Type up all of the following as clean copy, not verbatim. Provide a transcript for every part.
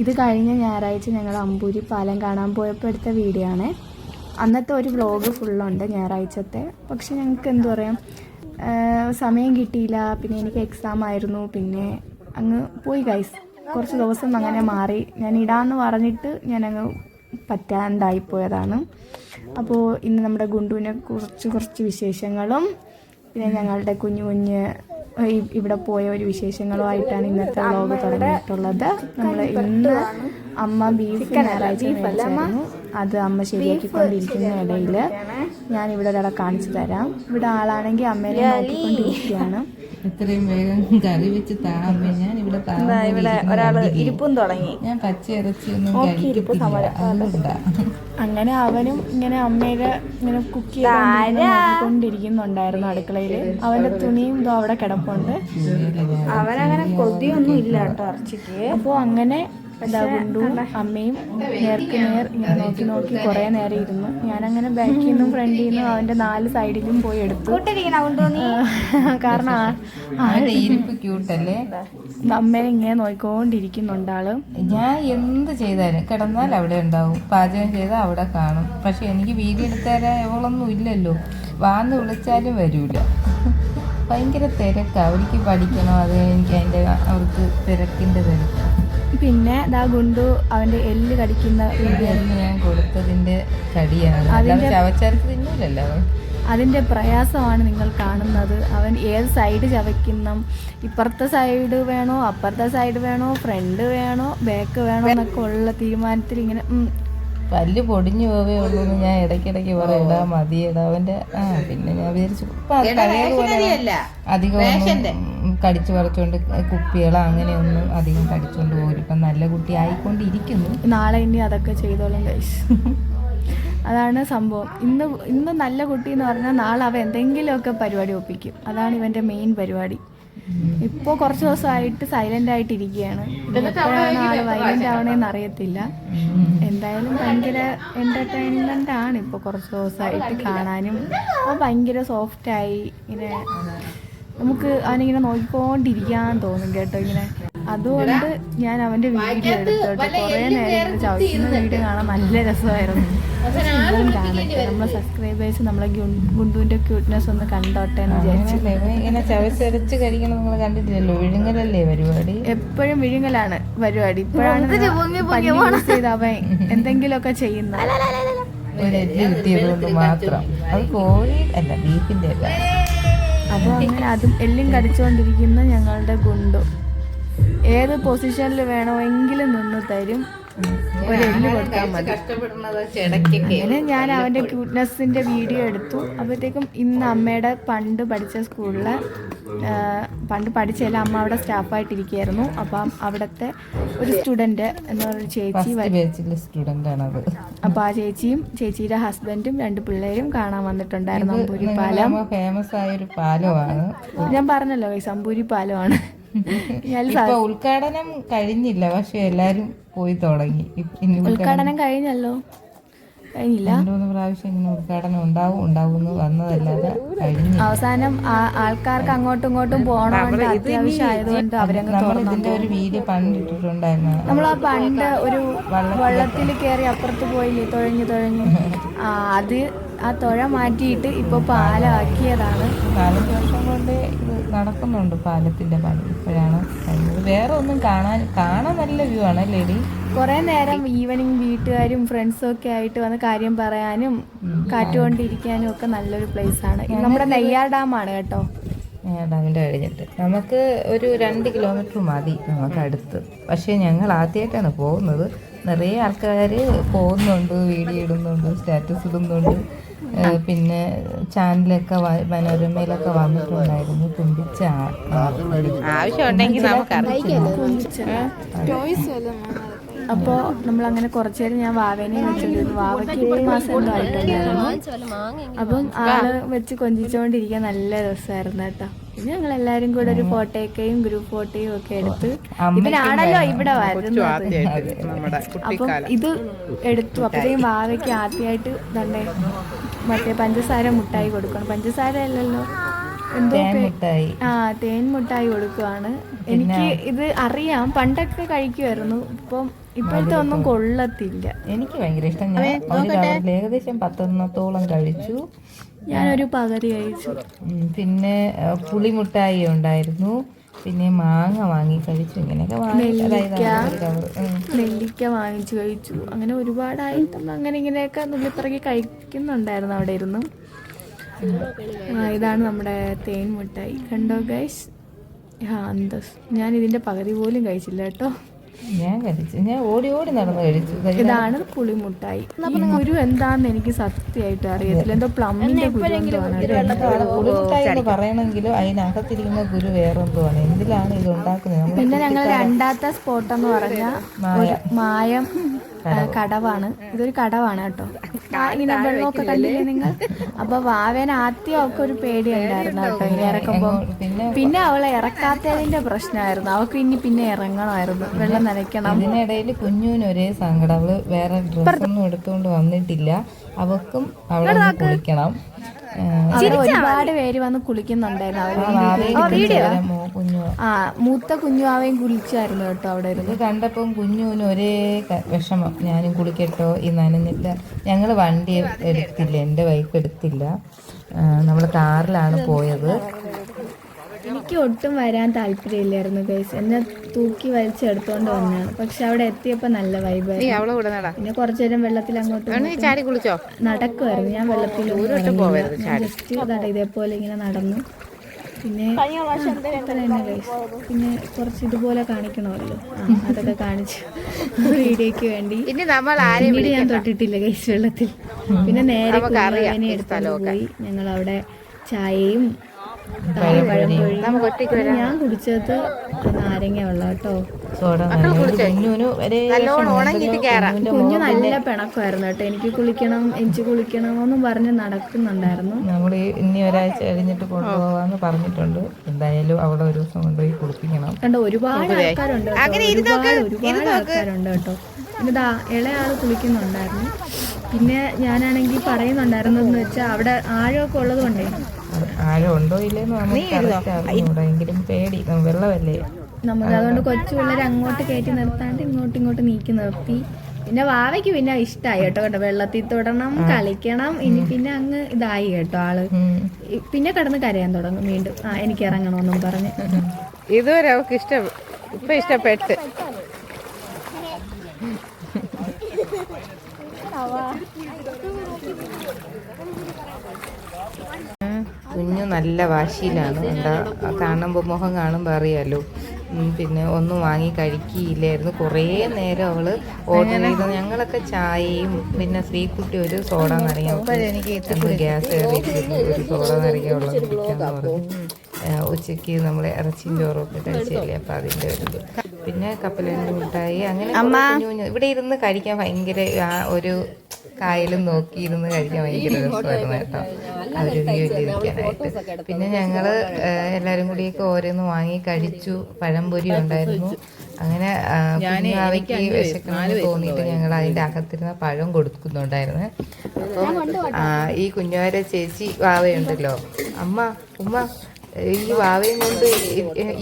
ഇത് കഴിഞ്ഞ ഞായറാഴ്ച ഞങ്ങൾ അമ്പൂരി പാലം കാണാൻ പോയപ്പോൾ എടുത്ത വീഡിയോ ആണ്. അന്നത്തെ ഒരു വ്ലോഗ് ഫുള്ളുണ്ട് ഞായറാഴ്ചത്തെ. പക്ഷെ ഞങ്ങൾക്ക് എന്താ പറയുക, സമയം കിട്ടിയില്ല. പിന്നെ എനിക്ക് എക്സാം ആയിരുന്നു. പിന്നെ അങ്ങ് പോയി ഗൈസ്. കുറച്ച് ദിവസം അങ്ങനെ മാറി. ഞാൻ ഇടാമെന്ന് പറഞ്ഞിട്ട് ഞാനങ്ങ് പറ്റാണ്ടായിപ്പോയതാണ്. അപ്പോൾ ഇന്ന് നമ്മുടെ ഗുണ്ടുവിനെ കുറച്ച് വിശേഷങ്ങളും പിന്നെ ഞങ്ങളുടെ കുഞ്ഞ് ഇവിടെ പോയ ഒരു വിശേഷങ്ങളുമായിട്ടാണ് ഇന്നത്തെ വ്ലോഗ് തുടങ്ങിയിട്ടുള്ളത്. നമ്മൾ ഇന്ന് അമ്മ ബീഫ് ഞായറാഴ്ച മേടിച്ചായിരുന്നു. അത് അമ്മ ശരിയാക്കിക്കൊണ്ടിരിക്കുന്ന ഇടയിൽ ഞാനിവിടെ ഒരാളെ കാണിച്ചു തരാം. ഇവിടെ ആളാണെങ്കിൽ അമ്മേനെ നോക്കിക്കൊണ്ടിരിക്കുകയാണ്. ഇത്രയും വേഗം കറി വെച്ച് താമ ഞാൻ ഇവിടെ ഒരാള് ഇരിപ്പും തുടങ്ങി. ഞാൻ പച്ച ഇറച്ചിയൊന്നും കഴിക്കത്തില്ല. അങ്ങനെ അവനും ഇങ്ങനെ അമ്മയുടെ ഇങ്ങനെ കുക്ക് ചെയ്തുകൊണ്ടിരിക്കുന്നുണ്ടായിരുന്നു അടുക്കളയിൽ. അവന്റെ തുണിയും ഇതോ അവിടെ കിടപ്പുണ്ട്. അവനങ്ങനെ കൊതിയൊന്നും ഇല്ല കേട്ടോ ഇറച്ചിക്ക്. അപ്പോൾ അങ്ങനെ ഗുണ്ടും അമ്മയും നേർക്ക് നേർ ഇങ്ങനെ നോക്കി കുറേ നേരം ഇരുന്നു. ഞാനങ്ങനെ ബാക്കിൽ നിന്നും ഫ്രണ്ടിൽ നിന്നും അവന്റെ 4 സൈഡിലും പോയി എടുത്തു. കാരണം അമ്മേനെ ഇങ്ങനെ നോക്കിക്കൊണ്ടിരിക്കുന്നുണ്ട് ആള്. ഞാൻ എന്ത് ചെയ്താലും കിടന്നാൽ അവിടെ ഉണ്ടാവും, പാചകം ചെയ്താൽ അവിടെ കാണും. പക്ഷെ എനിക്ക് വീഡിയോ എടുത്താൽ എവളൊന്നും ഇല്ലല്ലോ, വാന്ന് വിളിച്ചാലും വരൂല. ഭയങ്കര തിരക്കാണ്. അവർക്ക് പഠിക്കണം, അത് എനിക്ക് അവർക്ക് തിരക്കിന്റെ തിരക്ക്. പിന്നെ ഗുണ്ടു അവന്റെ എല്ല് കടിക്കുന്ന ഞാൻ കൊടുത്തതിന്റെ കടിയാണ്. ചവച്ചരക്ക് തിന്നൂലല്ലോ. അതിന്റെ പ്രയാസമാണ് നിങ്ങൾ കാണുന്നത്. അവൻ ഏത് സൈഡ് ചവയ്ക്കുന്ന, ഇപ്പുറത്തെ സൈഡ് വേണോ അപ്പുറത്തെ സൈഡ് വേണോ ഫ്രണ്ട് വേണോ ബാക്ക് വേണോ എന്നൊക്കെ ഉള്ള തീരുമാനത്തിൽ ഇങ്ങനെ പല്ല് പൊടിഞ്ഞു പോവേ ഉള്ളൂ എന്ന് ഞാൻ ഇടയ്ക്കിടയ്ക്ക് പറയടാ മതിയടാ അവന്റെ. പിന്നെ ഞാൻ വിചാരിച്ചു അധികം കടിച്ചു പറിച്ചോണ്ട് കുപ്പികളോ അങ്ങനെയൊന്നും അധികം കടിച്ചോണ്ട് പോലും ഇപ്പം നല്ല കുട്ടി ആയിക്കൊണ്ടിരിക്കുന്നു. നാളെ ഇനി അതൊക്കെ ചെയ്തോളും ഗൈസ്. അതാണ് സംഭവം. ഇന്ന് നല്ല കുട്ടി എന്ന് പറഞ്ഞാൽ നാളെ അവൻ എന്തെങ്കിലുമൊക്കെ പരിപാടി ഒപ്പിക്കും. അതാണ് ഇവന്റെ മെയിൻ പരിപാടി. ഇപ്പോൾ കുറച്ച് ദിവസമായിട്ട് സൈലന്റ് ആയിട്ടിരിക്കുകയാണ്. എപ്പോഴാണ് ആള് വൈലന്റ് ആവണേന്ന് അറിയത്തില്ല. എന്തായാലും ഭയങ്കര എന്റർടൈൻമെന്റ് ആണ് ഇപ്പോൾ കുറച്ച് ദിവസമായിട്ട് കാണാനും. അപ്പോൾ ഭയങ്കര സോഫ്റ്റായി ഇങ്ങനെ നമുക്ക് അവനിങ്ങനെ നോക്കിക്കൊണ്ടിരിക്കാൻ തോന്നും കേട്ടോ ഇങ്ങനെ. അതുകൊണ്ട് ഞാൻ അവന്റെ വീഡിയോ എടുത്തോട്ടെ. കുറേ നേരം ഇങ്ങനെ ചവിട്ടുന്ന വീഡിയോ കാണാൻ നല്ല രസമായിരുന്നു. നിങ്ങളും കാണട്ടെ. നമ്മളെ സബ്സ്ക്രൈബേഴ്സ് നമ്മളെ ഗുണ്ടുവിന്റെ ക്യൂട്ട്നെസ് ഒന്ന് കണ്ടോട്ടെ എന്ന് വിചാരിച്ചു. ഇങ്ങനെ ചവച്ചരച്ച് കഴിക്കണം നിങ്ങൾ കണ്ടിട്ടില്ലല്ലോ. വിഴുങ്ങലല്ലേ പരിപാടി? എപ്പോഴും വിഴുങ്ങലാണ് പരിപാടി. ഇപ്പോഴാണ് അവൻ എന്തെങ്കിലുമൊക്കെ ചെയ്യുന്ന ഒരു എല്ല് കിട്ടിയത് കൊണ്ട് മാത്രം. അത് കോഴി അല്ല, ബീഫിന്റെ അല്ല. അപ്പോൾ അങ്ങനെ അതും എല്ലും കടിച്ചുകൊണ്ടിരിക്കുന്ന ഞങ്ങളുടെ ഗുണ്ടു ഏത് പൊസിഷനിൽ വേണമെങ്കിലും നിന്ന് തരും. ഒരു എല്ല് കൊടുക്കാൻ മതി. അങ്ങനെ ഞാൻ അവന്റെ ക്യൂട്ട്നെസ്സിന്റെ വീഡിയോ എടുത്തു. അപ്പോഴത്തേക്കും ഇന്ന് അമ്മയുടെ പണ്ട് പഠിച്ച സ്കൂളിൽ പണ്ട് പഠിച്ചല്ല അമ്മ അവിടെ സ്റ്റാഫായിട്ടിരിക്കുകയായിരുന്നു. അപ്പം അവിടുത്തെ ഒരു സ്റ്റുഡന്റ് എന്ന് പറഞ്ഞ ചേച്ചി അപ്പൊ ആ ചേച്ചിയും ചേച്ചിയുടെ ഹസ്ബൻഡും 2 പിള്ളേരും കാണാൻ വന്നിട്ടുണ്ടായിരുന്നു. അമ്പൂരി പാലം ഫേമസ് ആയ ഒരു പാലമാണ്. ഞാൻ പറഞ്ഞല്ലോ അമ്പൂരി പാലമാണ്. ഉദ്ഘാടനം കഴിഞ്ഞില്ല, പക്ഷെ എല്ലാരും പോയി തുടങ്ങി. ഉദ്ഘാടനം കഴിഞ്ഞല്ലോ. കഴിഞ്ഞില്ല, 2-3 പ്രാവശ്യം ഇങ്ങനെ ഉദ്ഘാടനം ഉണ്ടാവും വന്നതല്ലാതെ കഴിഞ്ഞു. അവസാനം ആൾക്കാർക്ക് അങ്ങോട്ടും ഇങ്ങോട്ടും പോകണമെന്ന് അത്യാവശ്യം ആയതുകൊണ്ട് അവരങ്ങ് ഇതിന്റെ ഒരു വീഡിയോ പണ്ടിട്ടുണ്ടായിരുന്നു. നമ്മൾ ആ പണ്ട് ഒരു വെള്ളത്തിൽ കയറി അപ്പുറത്ത് പോയില്ലേ തുഴഞ്ഞ് അത് ആ തുഴ മാറ്റിയിട്ട് ഇപ്പൊ പാലമാക്കിയതാണ്. 4 വർഷം കൊണ്ട് ഇത് നടക്കുന്നുണ്ട് പാലത്തിന്റെ പണി. ഇപ്പോഴാണ് കഴിഞ്ഞത്. വേറെ ഒന്നും കാണാൻ നല്ല വ്യൂ ആണ് ലേഡി. കുറെ നേരം ഈവനിങ് വീട്ടുകാരും ഫ്രണ്ട്സും ഒക്കെ ആയിട്ട് വന്ന് കാര്യം പറയാനും കാറ്റുകൊണ്ടിരിക്കാനും ഒക്കെ നല്ലൊരു പ്ലേസ് ആണ്. നമ്മുടെ നെയ്യാർ ഡാമാണ് കേട്ടോ. ഡാമിൻ്റെ കഴിഞ്ഞിട്ട് നമുക്ക് ഒരു 2 കിലോമീറ്റർ മതി നമുക്ക് അടുത്ത്. പക്ഷേ ഞങ്ങൾ ആദ്യമായിട്ടാണ് പോകുന്നത്. നിറയെ ആൾക്കാർ പോകുന്നുണ്ട്, വീഡിയോ ഇടുന്നുണ്ട്, സ്റ്റാറ്റസ് ഇടുന്നുണ്ട്. പിന്നെ ചാനലൊക്കെ മനോരമയിലൊക്കെ വന്നിട്ടുണ്ടായിരുന്നു. തുമ്പിച്ച ആവശ്യമുണ്ടെങ്കിൽ അപ്പോൾ നമ്മളങ്ങനെ കുറച്ചു നേരം ഞാൻ വാവേനെ വെച്ചിട്ടുണ്ടായിരുന്നു. വാവയ്ക്ക് 8 മാസം എന്തോ ആയിട്ടുണ്ടായിരുന്നു. അപ്പം ആള് വെച്ച് കൊഞ്ചിച്ചുകൊണ്ടിരിക്കാൻ നല്ല രസമായിരുന്നു കേട്ടോ. പിന്നെ ഞങ്ങൾ എല്ലാവരും കൂടെ ഒരു ഫോട്ടോയൊക്കെയും ഗ്രൂപ്പ് ഫോട്ടോയും ഒക്കെ എടുത്ത് ഇതിനാണല്ലോ ഇവിടെ വരുന്നത്. അപ്പം ഇത് എടുത്തു. അപ്പോഴത്തേക്കും വാവയ്ക്ക് ആദ്യമായിട്ട് മറ്റേ പഞ്ചസാര മുട്ടായി കൊടുക്കണം. പഞ്ചസാര അല്ലല്ലോ, എന്തോ മിഠായി. തേൻ മുട്ടായി കൊടുക്കുവാണ്. എനിക്ക് ഇത് അറിയാം, പണ്ടൊക്കെ കഴിക്കുമായിരുന്നു. ഇപ്പോഴത്തെ ഒന്നും കൊള്ളത്തില്ല. എനിക്ക് ഭയങ്കര ഇഷ്ടം. ഞാൻ ഒരു കവറിൽ ഏകദേശം 10 കഴിച്ചു. ഞാനൊരു പകുതി കഴിച്ചു. പിന്നെ പുളിമുട്ടായി ഉണ്ടായിരുന്നു. പിന്നെ മാങ്ങ വാങ്ങി കഴിച്ചു. ഇങ്ങനെയൊക്കെ നെല്ലിക്ക വാങ്ങിച്ചു കഴിച്ചു. അങ്ങനെ ഒരുപാടായിട്ടും അങ്ങനെ ഇങ്ങനെയൊക്കെ നുള്ളിപ്പറക്കി കഴിക്കുന്നുണ്ടായിരുന്നു അവിടെ ഇരുന്ന്. ഇതാണ് നമ്മുടെ തേൻ മുട്ടായി. കണ്ടോ ഗൈസ്? ഞാൻ ഇതിന്റെ പകുതി പോലും കഴിച്ചില്ല കേട്ടോ. ഞാൻ ഓടി നടന്ന് കഴിച്ചു. ഇതാണ് പുളിമുട്ടായി. കുരു എന്താന്ന് എനിക്ക് സത്യമായിട്ട് അറിയത്തില്ല. എന്തോ പ്ലമ്മിന്റെ കുരു പുളിമുട്ടായി എന്ന് പറയണമെങ്കിലും അതിനകത്തിരിക്കുന്ന കുരു വേറെ എന്തോ ആണ്. എന്തിലാണ് ഇത് ഉണ്ടാക്കുന്നത്? പിന്നെ ഞങ്ങൾ രണ്ടാമത്തെ സ്പോട്ട് എന്ന് പറഞ്ഞാൽ മായം കടവാണ്. ഇതൊരു കടവാണ് കേട്ടോ. ഇങ്ങനെ വെള്ളമൊക്കെ കണ്ടില്ലേ നിങ്ങൾ? അപ്പൊ വാവേനെ ആദ്യം ഒക്കെ ഒരു പേടി ഉണ്ടായിരുന്നു കേട്ടോ ഇങ്ങനെ ഇറക്കുമ്പോ. പിന്നെ അവളെ ഇറക്കാത്തതിന്റെ പ്രശ്നമായിരുന്നു. അവൾക്ക് ഇനി പിന്നെ ഇറങ്ങണമായിരുന്നു, വെള്ളം നനയ്ക്കണം. ഇതിനിടയിൽ കുഞ്ഞുവിന് ഒരേ സങ്കടം. അവള് വേറെ ഡ്രസ്സൊന്നും എടുത്തുകൊണ്ട് വന്നിട്ടില്ല. അവക്കും അവളെ കുളിക്കണം. ഒരുപാട് പേര് വന്ന് കുളിക്കുന്നുണ്ടായിരുന്നു. മൂത്ത കുഞ്ഞുവാവയും കുളിച്ചായിരുന്നു കേട്ടോ അവിടെ. ഇത് കണ്ടപ്പം കുഞ്ഞുവിന് ഒരേ വിഷമം. ഞാനും കുളിക്കട്ടോ ഈ നനഞ്ഞിട്ട്. ഞങ്ങൾ വണ്ടി എടുത്തില്ല, എൻ്റെ ബൈക്ക് എടുത്തില്ല. നമ്മൾ കാറിലാണ് പോയത്. എനിക്ക് ഒട്ടും വരാൻ താല്പര്യമില്ലായിരുന്നു ഗൈസ്. എന്നെ തൂക്കി വലിച്ചെടുത്തോണ്ട് വന്നതാണ്. പക്ഷെ അവിടെ എത്തിയപ്പോ നല്ല വൈബായിരുന്നു. പിന്നെ കുറച്ചു നേരം വെള്ളത്തിൽ അങ്ങോട്ട് നടക്കുമായിരുന്നു. ഞാൻ വെള്ളത്തിൽ ജസ്റ്റ് ഇതേപോലെ ഇങ്ങനെ നടന്നു. പിന്നെ തന്നെ ഗൈസ്. പിന്നെ കുറച്ച് ഇതുപോലെ കാണിക്കണമല്ലോ, അതൊക്കെ കാണിച്ചു വീഡിയോക്ക് വേണ്ടി. പിന്നീട് ഞാൻ തൊട്ടിട്ടില്ല ഗൈസ് വെള്ളത്തിൽ. പിന്നെ നേരെ കുഞ്ഞുവാവേനെ എടുത്തോണ്ട് പോയി. ഞങ്ങൾ അവിടെ ചായയും ഞാൻ കുടിച്ചത് നാരങ്ങ വെള്ളം കേട്ടോ. കുഞ്ഞു നല്ല പിണക്കമായിരുന്നു കേട്ടോ. എനിക്ക് കുളിക്കണം എന്നും പറഞ്ഞ് നടക്കുന്നുണ്ടായിരുന്നു. നമ്മൾ ഇനി ഒരാഴ്ച കഴിഞ്ഞിട്ട് കൊണ്ടുപോകാന്ന് പറഞ്ഞിട്ടുണ്ട്. എന്തായാലും അവിടെ ഒരു ദിവസം കൊണ്ടുപോയി കുളിപ്പിക്കണം. കണ്ടോ ഒരുപാട് ആൾക്കാരുണ്ട് ഒരുപാട് ആൾക്കാരുണ്ട് കേട്ടോ. ഇതാ ഇളയാള് കുളിക്കുന്നുണ്ടായിരുന്നു. പിന്നെ ഞാനാണെങ്കിൽ പറയുന്നുണ്ടായിരുന്നെന്ന് വെച്ചാൽ അവിടെ ആഴമൊക്കെ ഉള്ളത് കൊണ്ടേ ആഴം ഉണ്ടോ ഇല്ലെന്ന് നമുക്കെങ്കിലും പേടി, വെള്ളമല്ലേ നമുക്ക്. അതുകൊണ്ട് കൊച്ചു പിള്ളേരെ അങ്ങോട്ട് കയറ്റി നിർത്താണ്ട് ഇങ്ങോട്ട് നീക്കി നിർത്തി. പിന്നെ വാവയ്ക്ക് പിന്നെ ഇഷ്ടമായി കേട്ടോ. കേട്ടോ വെള്ളത്തിൽ തൊടണം, കളിക്കണം. ഇനി പിന്നെ അങ്ങ് ഇതായി കേട്ടോ ആള്. പിന്നെ കിടന്ന് കരയാൻ തുടങ്ങും വീണ്ടും. എനിക്ക് ഇറങ്ങണമെന്നും പറഞ്ഞ്. ഇതുവരെ അവർക്ക് ഇഷ്ടപ്പെട്ട്. കുഞ്ഞു നല്ല വാശിയിലാണ്. എന്താ കാണുമ്പോൾ മുഖം കാണുമ്പോൾ അറിയാലോ. പിന്നെ ഒന്നും വാങ്ങി കഴിക്കില്ലായിരുന്നു. കുറേ നേരം അവള് ഓർഡർ ചെയ്തു. ഞങ്ങളൊക്കെ ചായയും പിന്നെ ശ്രീക്കുട്ടി ഒരു സോഡ നാരങ്ങ, ഗ്യാസ് കയറിയിരിക്കുന്നു, ഒരു സോഡ നാരങ്ങ ഉള്ളത് കുടിക്കാന്ന് പറഞ്ഞു. ഉച്ചയ്ക്ക് നമ്മൾ ഇറച്ചിയും ചോറൊക്കെ കഴിച്ചില്ലേ, അപ്പം അതിൻ്റെ ഒരു ഇത്. പിന്നെ കപ്പലണ്ടി മിഠായി, അങ്ങനെ ഇവിടെ ഇരുന്ന് കഴിക്കാൻ ഭയങ്കര ഒരു കായലും നോക്കിയിരുന്ന് കഴിക്കാൻ ഭയങ്കര രസമായിരുന്നു കേട്ടോ, ആ ഒരു വ്യൂവിൽ ഇരിക്കാനായിട്ട്. പിന്നെ ഞങ്ങൾ എല്ലാവരും കൂടിയൊക്കെ ഓരോന്ന് വാങ്ങി കഴിച്ചു. പഴംപൊരി ഉണ്ടായിരുന്നു. അങ്ങനെ കുഞ്ഞാവയ്ക്ക് വിശക്കണമെന്ന് തോന്നിയിട്ട് ഞങ്ങൾ അതിൻ്റെ അകത്തിരുന്ന പഴം കൊടുക്കുന്നുണ്ടായിരുന്നു. അപ്പം ഈ കുഞ്ഞുവാരെ ചേച്ചി വാവയുണ്ടല്ലോ, ഉമ്മ ഈ വാവയും കൊണ്ട്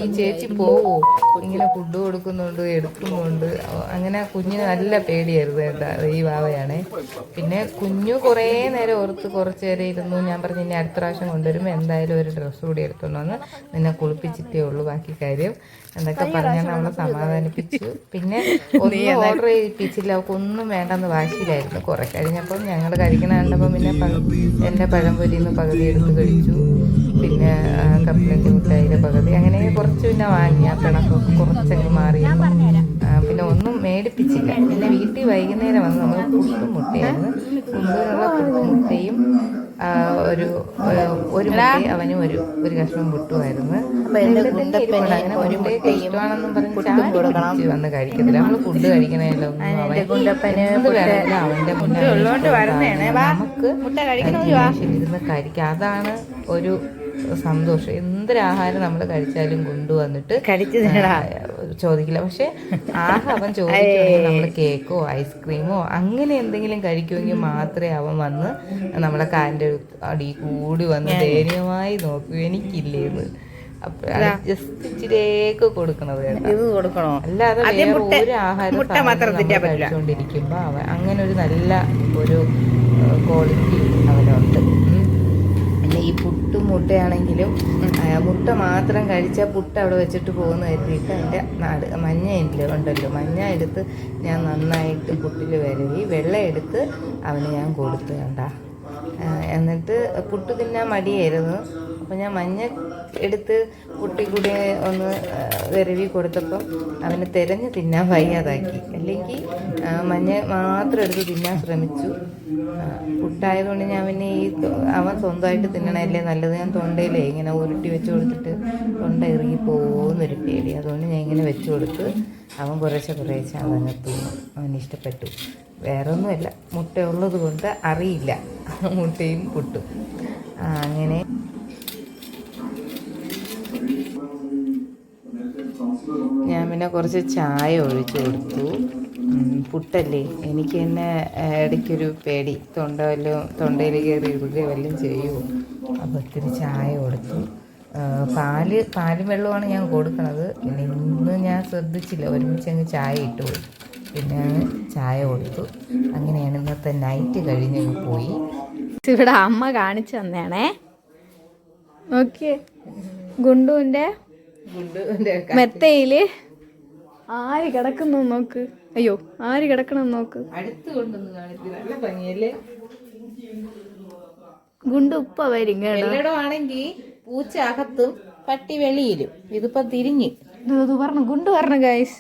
ഈ ചേച്ചി പോവോ, ഇങ്ങനെ ഫുഡ് കൊടുക്കുന്നുണ്ട് എടുക്കുന്നുണ്ട്. അങ്ങനെ കുഞ്ഞിന് നല്ല പേടിയായിരുന്നു കേട്ടോ, ഈ വാവയാണേ. പിന്നെ കുഞ്ഞു കുറേ നേരം ഓർത്ത് കുറച്ച് നേരം ഇരുന്നു. ഞാൻ പറഞ്ഞു ഇനി അടുത്ത പ്രാവശ്യം കൊണ്ടുവരുമ്പോൾ എന്തായാലും ഒരു ഡ്രസ്സ് കൂടി എടുത്തോണ്ട് വന്ന് നിന്നെ കുളിപ്പിച്ചിട്ടേ ഉള്ളൂ ബാക്കി കാര്യം എന്നൊക്കെ പറഞ്ഞാൽ നമ്മളെ സമാധാനിപ്പിച്ചു. പിന്നെ ഒന്നും ഓർഡർ ചെയ്യിപ്പിച്ചില്ല, അവൾക്കൊന്നും വേണ്ടെന്ന് വാശിയിലായിരുന്നു. കുറെ കഴിഞ്ഞപ്പം ഞങ്ങൾ കഴിക്കണ കണ്ടപ്പോൾ പിന്നെ എൻ്റെ പഴംപൊരിന്ന് പകുതി എടുത്ത് കഴിച്ചു. പിന്നെ കപ്പലണ്ടി മിഠായിയുടെ പകുതി, അങ്ങനെ കുറച്ച് പിന്നെ വാങ്ങി. ആ പിണക്കൊക്കെ കുറച്ചങ്ങ് മാറിയിരുന്നു. പിന്നെ ഒന്നും മേടിപ്പിച്ചില്ല. പിന്നെ വീട്ടിൽ വൈകുന്നേരം വന്ന് നമ്മൾ പുട്ടും മുട്ടയായിരുന്നു. കുമ്പൂരിനുള്ള പുട്ടും മുട്ടയും ഒരു മുട്ടയും അവനും ഒരു കഷ്ണം പുട്ടുമായിരുന്നു. അങ്ങനെ ഒരു മുട്ടയൊക്കെ ഇഷ്ടമാണെന്നും പറഞ്ഞ് ചാടി വന്ന് കഴിക്കത്തില്ല. നമ്മൾ ഫുഡ് കഴിക്കണമല്ലോ അവന്റെ മുന്നേ നമുക്ക് ഇരുന്ന് കഴിക്കാം. അതാണ് ഒരു സന്തോഷം. എന്തൊരാഹാരം നമ്മൾ കഴിച്ചാലും കൊണ്ടുവന്നിട്ട് ചോദിക്കില്ല. പക്ഷെ ആകെ അവൻ ചോദിക്കുകയാണെങ്കിൽ നമ്മൾ കേക്കോ ഐസ്ക്രീമോ അങ്ങനെ എന്തെങ്കിലും കഴിക്കുമെങ്കിൽ മാത്രമേ അവൻ വന്ന് നമ്മളെ കാലിൻ്റെ അടി കൂടി വന്ന് ദയനീയമായി നോക്കൂ എനിക്കില്ലേന്ന്. അപ്പോഴാണ് ജസ്റ്റ് ഇച്ചിരിയൊക്കെ കൊടുക്കണത് കേട്ടോ. ഇത് കൊടുക്കണോ? അല്ലാതെ വേറെ ഒരു ആഹാരം കഴിച്ചുകൊണ്ടിരിക്കുമ്പോൾ അവൻ അങ്ങനെ ഒരു നല്ല ഒരു ക്വാളിറ്റി അവനുണ്ട്. പിന്നെ ഈ പുട്ടും മുട്ടയാണെങ്കിലും മുട്ട മാത്രം കഴിച്ചാൽ പുട്ട് അവിടെ വെച്ചിട്ട് പോകുന്ന കരുതിയിട്ട് അതിൻ്റെ മഞ്ഞ ഉണ്ടല്ലോ, മഞ്ഞ എടുത്ത് ഞാൻ നന്നായിട്ട് പുട്ടിൽ വിരവി വെള്ളം എടുത്ത് അവന് ഞാൻ കൊടുത്തു കണ്ട. എന്നിട്ട് പുട്ട് തിന്നാൻ മടിയായിരുന്നു. അപ്പോൾ ഞാൻ മഞ്ഞ എടുത്ത് പുട്ടിൽ കൂടി ഒന്ന് വിരവി കൊടുത്തപ്പം അവന് തിരഞ്ഞ് തിന്നാൻ വയ്യാതാക്കി. അല്ലെങ്കിൽ മഞ്ഞ മാത്രം എടുത്ത് തിന്നാൻ ശ്രമിച്ചു. പുട്ടായതുകൊണ്ട് ഞാൻ പിന്നെ അവൻ സ്വന്തമായിട്ട് തിന്നണമല്ലേ നല്ലത്. ഞാൻ തൊണ്ടയിലേ ഇങ്ങനെ ഉരുട്ടി വെച്ച് കൊടുത്തിട്ട് തൊണ്ട ഇറുകി പോകുന്നൊരു പേടി. അതുകൊണ്ട് ഞാൻ ഇങ്ങനെ വെച്ച് കൊടുത്ത് അവൻ കുറേശ്ശെ അതങ്ങ് തിന്നു. അവന് ഇഷ്ടപ്പെട്ടു. വേറൊന്നുമില്ല, മുട്ട ഉള്ളത് കൊണ്ട് അറിയില്ല മുട്ടയും പുട്ടും. അങ്ങനെ ഞാൻ പിന്നെ കുറച്ച് ചായ ഒഴിച്ചു കൊടുത്തു. പുട്ടല്ലേ, എനിക്ക് തന്നെ ഇടയ്ക്കൊരു പേടി, തൊണ്ടയിൽ കയറി ഇറുക വല്ലതും ചെയ്യുമോ. അപ്പോൾ ഒത്തിരി ചായ കൊടുത്തു. പാലും വെള്ളമാണ് ഞാൻ കൊടുക്കണത്. പിന്നെ ഇന്ന് ഞാൻ ശ്രദ്ധിച്ചില്ല, ഒരുമിച്ച് അങ്ങ് ചായ ഇട്ട് കൊടുത്തു. പിന്നെ ചായ കൊടുത്തു. അങ്ങനെയാണ് ഇന്നത്തെ നൈറ്റ് കഴിഞ്ഞങ്ങ് പോയി. ഇവിടെ അമ്മ കാണിച്ചു തന്നെയാണേ. നോക്കിയേ, ഗുണ്ടുവിൻ്റെ മെത്തയില് ആര് കിടക്കുന്നു നോക്ക്. അയ്യോ, ആര് കിടക്കണം നോക്ക്. അടുത്ത് കൊണ്ടൊന്ന് കാണിച്ചു, നല്ല ഭംഗിയല്ലേ. ഗുണ്ടു ഉപ്പ വരും കേട്ടോ. എല്ലായിടം ആണെങ്കിൽ പൂച്ച അകത്തും പട്ടി വെളിയിലും. ഇതിപ്പോ തിരിഞ്ഞ് പറഞ്ഞു ഗുണ്ടു പറഞ്ഞു ഗൈസ്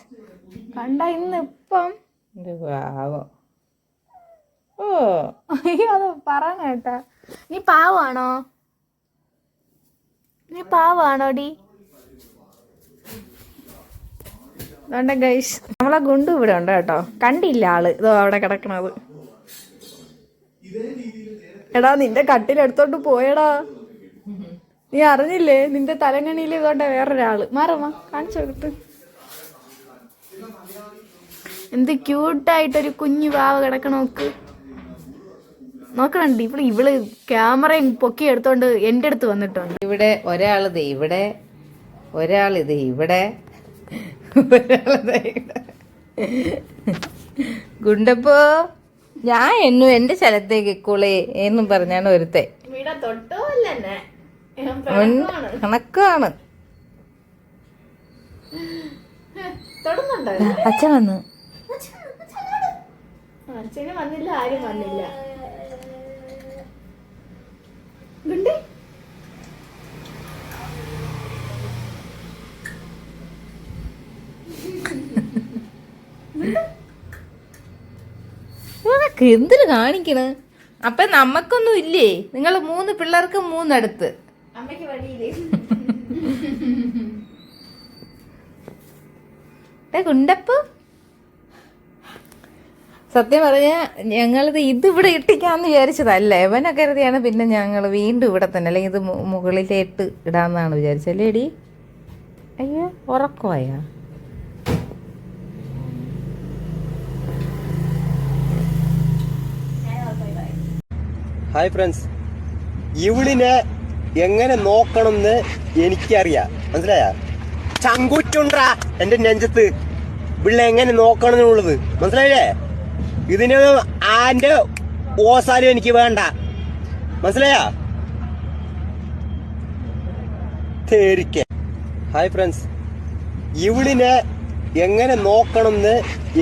കണ്ട ഇന്ന് ഇപ്പം. പാവം. ഓ അയ്യോ, അത് പറയാൻ കേട്ടാ. നീ പാവാണോ? നീ പാവാണോടി? അതുകൊണ്ട് ഗൈസ് നമ്മളെ ഗുണ്ടു ഇവിടെ ഉണ്ട് കേട്ടോ. കണ്ടില്ല ആള് ഇതോ അവിടെ കിടക്കണത്. എടാ, നിന്റെ കട്ടിലെടുത്തോണ്ട് പോയടാ, നീ അറിഞ്ഞില്ലേ? നിന്റെ തലങ്ങണിയിൽ ഇതോണ്ട വേറൊരാള്. മാറമ്മ കാണിച്ചു കൊടുത്ത്. എന്ത് ക്യൂട്ടായിട്ടൊരു കുഞ്ഞു പാവ കിടക്കണോക്ക്. നോക്കണുണ്ട് ഇവള് ക്യാമറയും പൊക്കി എടുത്തോണ്ട് എൻ്റെ അടുത്ത് വന്നിട്ടുണ്ട്. ഇവിടെ ഒരാളിത് ഇവിടെ, ഒരാളിത് ഇവിടെ, ഗുണ്ടപ്പോ ഞാൻ എന്നും എന്റെ സ്ഥലത്തേക്ക് ഇക്കോളേ എന്നും പറഞ്ഞാണ് ഒരുത്തെ. കണക്കാണ്. അച്ഛൻ വന്നു. അച്ഛന് വന്നില്ല, ആരും വന്നില്ല. എന്തിനു കാണിക്കണ്? അപ്പൊ നമ്മക്കൊന്നും ഇല്ലേ? നിങ്ങൾ 3 പിള്ളേർക്ക് 3 അടുത്ത്. അമ്മയ്ക്ക് വഴിയില്ലേ? ഗുണ്ടപ്പ് സത്യം പറഞ്ഞ ഞങ്ങളിത് ഇതിവിടെ ഇട്ടിക്കാന്ന് വിചാരിച്ചതല്ല. എവനെ കരുതിയാണ് പിന്നെ ഞങ്ങൾ വീണ്ടും ഇവിടെ തന്നെ, അല്ലെങ്കിൽ ഇത് മുകളിലേട്ട് ഇടാന്നാണ് വിചാരിച്ചല്ലേ എടി. അയ്യോ, ഉറക്കമായാ? ഹായ് ഫ്രണ്ട്സ്, ഇവളിനെ എങ്ങനെ നോക്കണമെന്ന് എനിക്കറിയാം, മനസ്സിലായ? ചങ്കുറ്റുണ്ടാ എന്റെ നെഞ്ചത്ത് ഇവളെ എങ്ങനെ നോക്കണം എന്നുള്ളത് മനസ്സിലായില്ലേ? ഇതിന് ആന്റെ ഓസാലും എനിക്ക് വേണ്ട, മനസ്സിലായ? ഹായ് ഫ്രണ്ട്സ്, ഇവളിനെ എങ്ങനെ നോക്കണമെന്ന്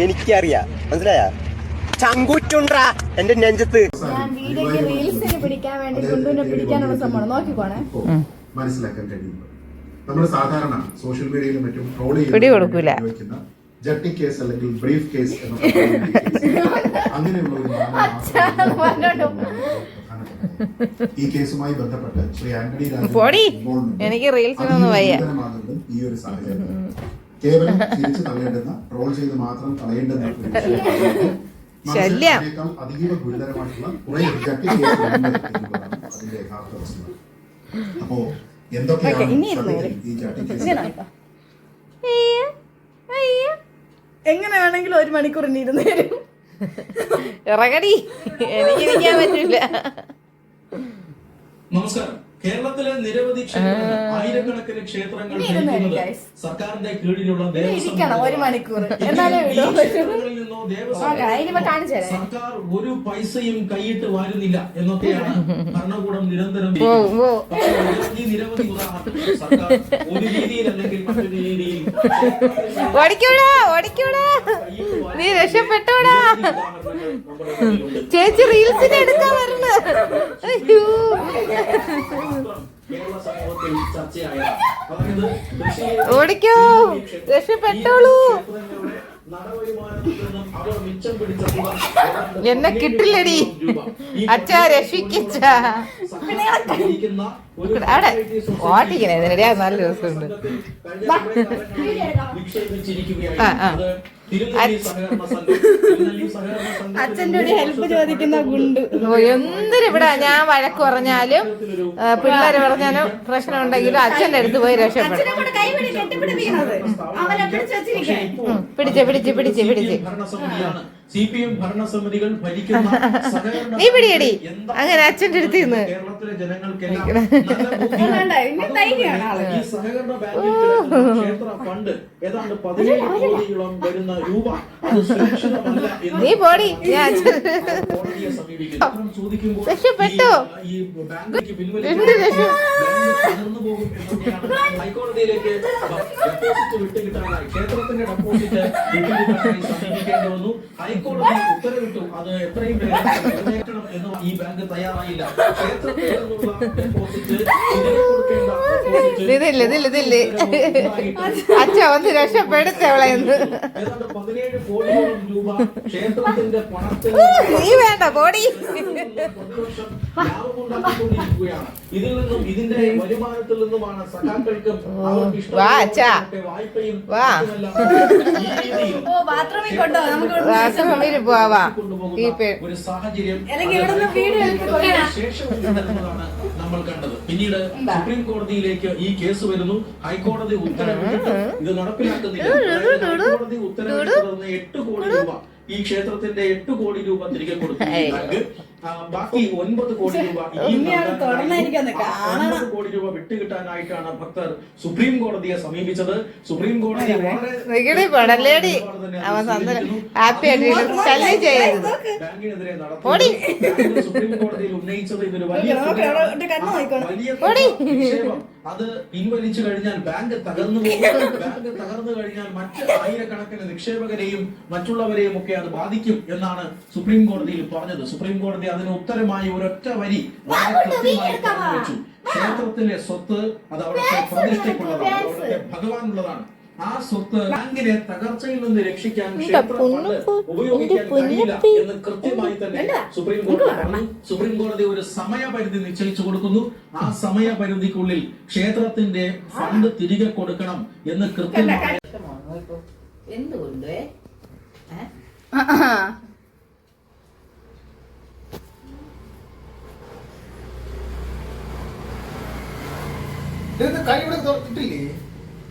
എനിക്കറിയാം, മനസ്സിലായ? ചങ്കുറ്റുണ്ടാ എന്റെ നെഞ്ചത്ത്. മനസ്സിലാക്കാൻ കഴിയുന്നത് നമ്മൾ സാധാരണ സോഷ്യൽ മീഡിയയിലും മറ്റും ട്രോൾ ചെയ്യുന്ന ജട്ടി കേസ് അല്ലെങ്കിൽ ബ്രീഫ് കേസ് അങ്ങനെയുള്ള ഈ കേസുമായി ബന്ധപ്പെട്ട് ശ്രീ ആന്റണി ഈ ഒരു സാഹചര്യം കേവലം തിരിച്ചു തള്ളേണ്ടുന്ന, ട്രോൾ ചെയ്ത് മാത്രം കളയേണ്ടുന്ന അതീവ ഗുരുതരമായിട്ടുള്ള കുറെ ജട്ടി കേസുകൾ അതിന്റെ യഥാർത്ഥ വസ്തുത. അപ്പോ എന്തൊക്കെയാണ് ഈ ജട്ടി കേസ്? എങ്ങനെ വേണമെങ്കിലും 1 മണിക്കൂർ ഇരുന്ന് തരും. ഇറങ്ങടി, എനിക്ക് ഇരിക്കാൻ പറ്റില്ല. നമസ്കാരം. കേരളത്തിലെ നിരവധി ക്ഷേത്രങ്ങൾ, ആയിരക്കണക്കിന് ക്ഷേത്രങ്ങൾ ഭരിക്കുന്നത് സർക്കാരിന്റെ കീഴിലുള്ള ദേവസ്വം 1 മണിക്കൂർ എന്നാലേ വിടൂ. ക്ഷേത്രങ്ങളിൽ നിന്നോ ദേവസ്വം സർക്കാർ ഒരു പൈസയും കൈയിട്ട് വാരുന്നില്ല എന്നൊക്കെയാണ് ഭരണകൂടം നിരന്തരം ഈ നിരവധി ഉദാഹരണങ്ങൾ സർക്കാർ ഒരു രീതിയിൽ അല്ലെങ്കിൽ മറ്റൊരു രീതിയിൽ നീ രക്ഷപ്പെട്ടോടാ. ചേച്ചി റീൽസിന് എടുക്കാൻ വരണ. അയ്യോ, കേരള സമൂഹത്തിൽ ചർച്ചയായ അതായത് ഓടിക്കോ, രക്ഷപ്പെട്ടോളൂ. നടവരുമാനത്തിൽ നിന്നും അവർ മിച്ചം പിടിച്ച എന്നെ കിട്ടില്ലടി അച്ഛാ, രക്ഷിക്കച്ചാ. അവിടെ ഓട്ടിക്കണേ ഇതിനിടെ നല്ല രസമുണ്ട്. അച്ഛൻ്റെ ഒരു ഹെൽപ്പ് ചോദിക്കുന്ന ഗുണ്ട്. എന്തിനിവിടെ ഞാൻ വഴക്ക് പറഞ്ഞാലും പിള്ളേര് പറഞ്ഞാലും പ്രശ്നം ഉണ്ടെങ്കിലും അച്ഛൻ്റെ അടുത്ത് പോയി രക്ഷപ്പെടും. പിടിച്ച് CPM ഭരണസമിതികൾ ഭരിക്കുന്ന നീ പിടിയടി. അങ്ങനെ അച്ഛൻ്റെ അടുത്ത് നിന്ന് കേരളത്തിലെ ജനങ്ങൾക്കെല്ലാം ഈ സഹകരണ ബാങ്കിൽ ക്ഷേത്ര ഫണ്ട് ഏതാണ്ട് 17 കോടിയോളം വരുന്ന രൂപ അത് സുരക്ഷിതമല്ല നീ പോടി. കോടതിയെ സമീപിക്കുന്നു. ചോദിക്കുമ്പോൾ രക്ഷപ്പെട്ടോ? ഈ ബാങ്കിലേക്ക് പിൻവലിച്ചു തകർന്നു പോകും എന്നൊക്കെയാണ് ഹൈക്കോടതിയിലേക്ക് ഡെപ്പോസിറ്റ് വിട്ടുകിട്ടാനായി ക്ഷേത്രത്തിന്റെ ഡെപ്പോസിറ്റ് വിട്ടുകിട്ടാനായി സമീപിക്കേണ്ടി വന്നു. ഹൈക്കോടതി ഉത്തരവിട്ടു. അത് എത്രയും വേഗം നിറവേറ്റണം എന്ന് ഈ ബാങ്ക് തയ്യാറായില്ല. ക്ഷേത്രത്തിൽ നിന്നുള്ള ഡെപ്പോസിറ്റ് കൊടുക്കേണ്ട അച്ഛ ഒന്ന് രക്ഷപ്പെടുത്തവളെന്ന്. ഏതാണ്ട് 17 കോടിയോളം രൂപ ക്ഷേത്രത്തിന്റെ പണത്തിൽ നീ വേണ്ട പോടി. പ്രതിവർഷം ലാഭമുണ്ടാക്കിക്കൊണ്ടിരിക്കുകയാണ്. ഇതിൽ നിന്നും ഇതിന്റെ വരുമാനത്തിൽ നിന്നുമാണ് സഖാക്കൾക്കും വായ്പയും ഒരു സാഹചര്യം ശേഷമാണ് നമ്മൾ കണ്ടത്. പിന്നീട് സുപ്രീം കോടതിയിലേക്ക് ഈ കേസ് വരുന്നു. ഹൈക്കോടതി ഉത്തരവിട്ട് ഇത് നടപ്പിലാക്കുന്നില്ല. ഹൈക്കോടതി ഉത്തരവിനെ തുടർന്ന് 8 കോടി രൂപ ഈ ക്ഷേത്രത്തിന്റെ 8 കോടി രൂപ തിരികെ കൊടുത്തു ബാങ്ക്. ബാക്കി 9 കോടി രൂപ 9 കോടി രൂപ വിട്ടുകിട്ടാനായിട്ടാണ് ഭക്തർ സുപ്രീം കോടതിയെ സമീപിച്ചത്. സുപ്രീം കോടതി ബാങ്കിനെതിരെ സുപ്രീം കോടതിയിൽ ഉന്നയിച്ചത് ഇതൊരു വലിയ നിക്ഷേപം. അത് പിൻവലിച്ചു കഴിഞ്ഞാൽ ബാങ്ക് തകർന്നു പോകും. ബാങ്ക് തകർന്നു കഴിഞ്ഞാൽ മറ്റ് ആയിരക്കണക്കിന് നിക്ഷേപകരെയും മറ്റുള്ളവരെയും ഒക്കെ അത് ബാധിക്കും എന്നാണ് സുപ്രീം കോടതിയിൽ പറഞ്ഞത്. സുപ്രീം കോടതി അതിന് ഉത്തരമായി ഒരൊറ്റ വരി വളരെ കൃത്യമായി പറഞ്ഞു വെച്ചു. ക്ഷേത്രത്തിലെ സ്വത്ത് അത് അവിടുത്തെ പ്രതിഷ്ഠയ്ക്കുള്ളതാണ്, അവിടുത്തെ ഭഗവാനുള്ളതാണ്. ആ സ്വത്ത് ബാങ്കിനെ തകർച്ചയിൽ നിന്ന് രക്ഷിക്കാൻ ക്ഷേത്ര ഫണ്ട് ഉപയോഗിക്കാൻ കഴിയില്ല എന്ന് കൃത്യമായി തന്നെ സുപ്രീം കോടതി പറഞ്ഞു. സുപ്രീം കോടതി ഒരു സമയപരിധി നിശ്ചയിച്ചു കൊടുക്കുന്നു. ആ സമയപരിധിക്കുള്ളിൽ ക്ഷേത്രത്തിന്റെ ഫണ്ട് തിരികെ കൊടുക്കണം എന്ന് കൃത്യമായി. എന്തുകൊണ്ട്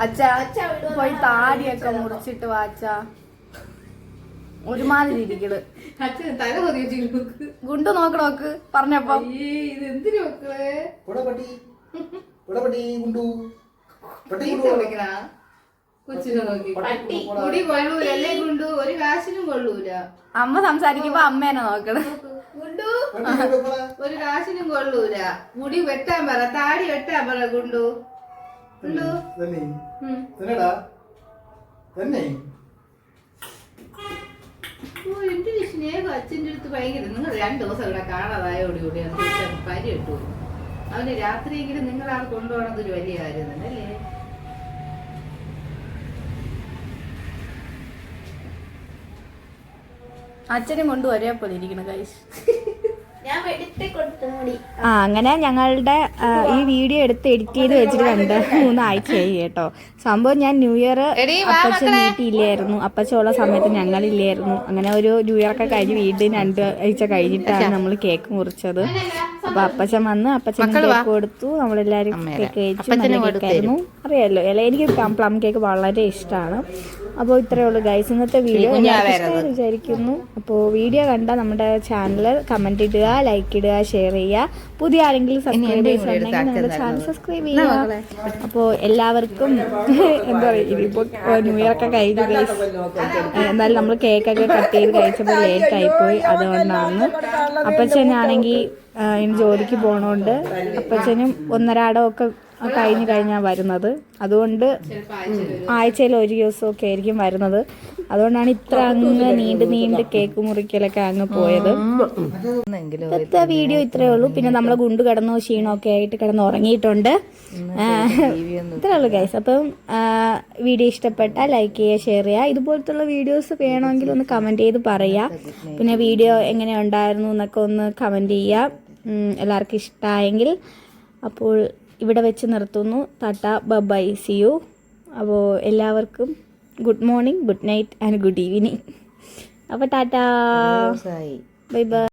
അച്ഛാ പോയി താടിയൊക്കെ മുറിച്ചിട്ട് വാച്ച ഒരുമാതിരി ഇരിക്കണ്. ഗുണ്ടു നോക്ക് പറഞ്ഞപ്പോ ഒരു കാശിനും കൊള്ളൂല. അമ്മ സംസാരിക്കുമ്പോ അമ്മേനെ നോക്കണം. ഒരു കാശിനും കൊള്ളൂല. മുടി വെട്ടാൻ പറ, താടി വെട്ടാൻ പറ. ഗുണ്ടു എന്റെ സ്നേഹം അച്ഛൻ്റെ അടുത്ത് ഭയങ്കര. നിങ്ങൾ 2 ദിവസം ഇവിടെ കാണാതായോടുകൂടി പരി ഇട്ടു. അവന് രാത്രിയെങ്കിലും നിങ്ങളാണ് കൊണ്ടുപോകണത് ഒരു വലിയ കാര്യം തന്നെ അല്ലേ? അച്ഛനും കൊണ്ട് ഒരേപോലെ ഇരിക്കണം കൈസ്. അങ്ങനെ ഞങ്ങളുടെ ഈ വീഡിയോ എടുത്ത് എഡിറ്റ് ചെയ്ത് വെച്ചിട്ട് 2-3 ആഴ്ചയായി കേട്ടോ. സംഭവം ഞാൻ ന്യൂ ഇയർ അപ്പച്ചൻ വീട്ടിലില്ലായിരുന്നു. അപ്പച്ചുള്ള സമയത്ത് ഞങ്ങളില്ലായിരുന്നു. അങ്ങനെ ഒരു ന്യൂ ഇയർ ഒക്കെ കഴിഞ്ഞ് വീട്ടിൽ 2 ആഴ്ച കഴിഞ്ഞിട്ടാണ് നമ്മൾ കേക്ക് മുറിച്ചത്. അപ്പൊ അപ്പച്ചൻ വന്ന് അപ്പച്ചൻ കേക്ക് കൊടുത്തു. നമ്മളെല്ലാരും കേക്ക് കഴിച്ചു. നല്ല കേക്കായിരുന്നു. അറിയാലോ എനിക്ക് പ്ലം കേക്ക് വളരെ ഇഷ്ടമാണ്. അപ്പോൾ ഇത്രയേ ഉള്ളൂ ഗൈസ് ഇന്നത്തെ വീഡിയോ എല്ലാവർക്കും വിചാരിക്കുന്നു. അപ്പോൾ വീഡിയോ കണ്ട നമ്മുടെ ചാനൽ കമൻറ്റ് ഇടുക, ലൈക്ക് ഇടുക, ഷെയർ ചെയ്യുക. പുതിയ ആരെങ്കിലും സബ്സ്ക്രൈബേഴ്സ് ഉണ്ടെങ്കിൽ നമ്മുടെ ചാനൽ സബ്സ്ക്രൈബ് ചെയ്യുക. അപ്പോൾ എല്ലാവർക്കും എന്താ പറയുക, ഇതിപ്പോൾ ന്യൂ ഇയർ ഒക്കെ കഴിഞ്ഞു ഗൈസ്. എന്നാലും നമ്മൾ കേക്കൊക്കെ കട്ട് ചെയ്ത് കഴിച്ചപ്പോൾ ലേറ്റ് ആയിപ്പോയി. അതുകൊണ്ടാണ് അപ്പച്ചനാണെങ്കിൽ ഇനി ജോലിക്ക് പോകണോണ്ട് അപ്പച്ചനും ഒന്നരാടമൊക്കെ കഴിഞ്ഞാൽ വരുന്നത്. അതുകൊണ്ട് ആഴ്ചയിൽ ഒരു ദിവസമൊക്കെ ആയിരിക്കും വരുന്നത്. അതുകൊണ്ടാണ് ഇത്ര അങ്ങ് നീണ്ട് കേക്ക് മുറിക്കലൊക്കെ അങ്ങ് പോയത്. ഇന്നത്തെ വീഡിയോ ഇത്രയേ ഉള്ളൂ. പിന്നെ നമ്മൾ ഗുണ്ട് കിടന്നോ ക്ഷീണമൊക്കെ ആയിട്ട് കിടന്ന് ഉറങ്ങിയിട്ടുണ്ട്. ഇത്രയേ ഉള്ളൂ ഗൈസ്. അപ്പം വീഡിയോ ഇഷ്ടപ്പെട്ടാൽ ലൈക്ക് ചെയ്യുക, ഷെയർ ചെയ്യുക. ഇതുപോലത്തുള്ള വീഡിയോസ് വേണമെങ്കിൽ ഒന്ന് കമൻറ്റ് ചെയ്ത് പറയുക. പിന്നെ വീഡിയോ എങ്ങനെ ഉണ്ടായിരുന്നു എന്നൊക്കെ ഒന്ന് കമൻറ്റ് ചെയ്യുക എല്ലാവർക്കും ഇഷ്ടമായെങ്കിൽ. അപ്പോൾ ഇവിടെ വെച്ച് നിർത്തുന്നു. Tata, bye, see you. അപ്പോൾ എല്ലാവർക്കും good morning, good night and good evening. അപ്പോൾ ടാറ്റ, ബൈ ബൈ.